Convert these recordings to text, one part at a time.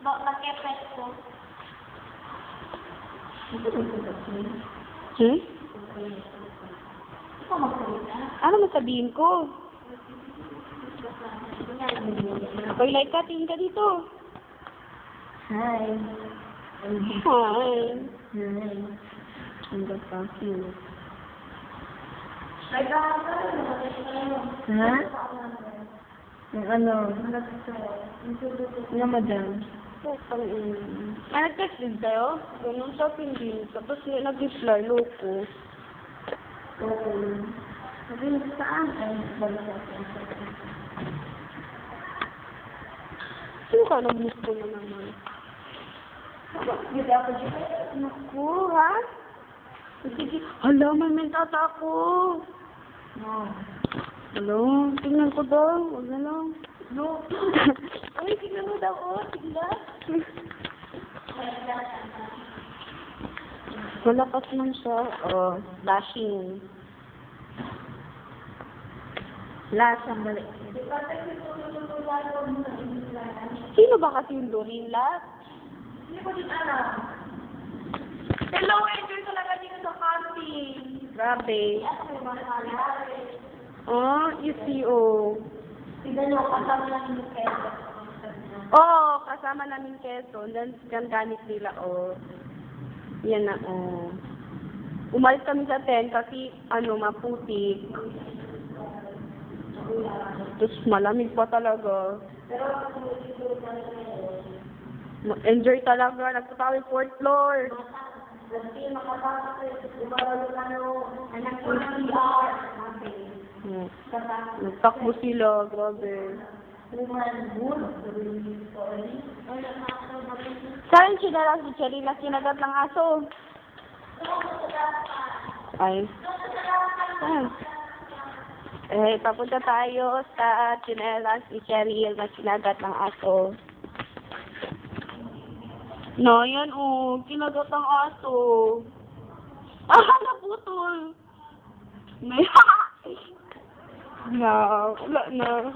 Nagkepet ko. Ano masabihin ko? Toilet ka, tingin ka dito. Hi. Hi. Hi. Ang ganda, cute. Ha? Yung ano? Yung madam. Nag-text din kayo? Ganun sa hindi. Tapos nag-reply, loko. Sabi mo saan? Ay, bala sa Sino ka nag-miss ko na naman? Hindi ako dito. Naku, ha? Sige. Hala, may mentata ako. No. Hello? Tingnan ko daw. Huwag na lang. No. Ay, tingnan mo daw. Oh, tingnan. Malakas man siya. Oh, flashing. Last ang balik. Sino ba kasi yung Doreen Lat? Hindi ko din alam. Hello, enjoy talaga dito sa camping. Grabe. Oh, you see, oh. Tignan nyo, kasama lang yung kaya. Oo, kasama namin Quezon. Then, gamit nila, oh. Yan na, oh. Umalis kami sa tent kasi, maputik. Tapos malamig pa talaga. Enjoy talaga. Nagpunta kami 4th floor. Nagtakbo sila. Grabe. Saan sinalas si Cherila sinagat ng aso? Ay. Saan? Papunta tayo sa chinelas ni Cheryl na sinagat ng aso. No, yan kinagat ng aso. Naputol. No, wala na.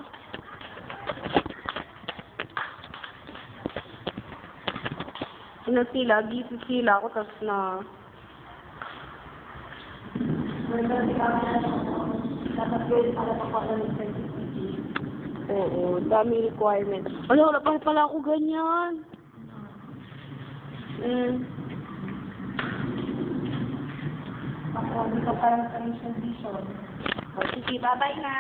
Sila, busy sila ako, tapos na. Oo, dami requirement. Wala pa pala ako ganyan. Ako, hindi ka parang sa mission vision. Sige, bye-bye na.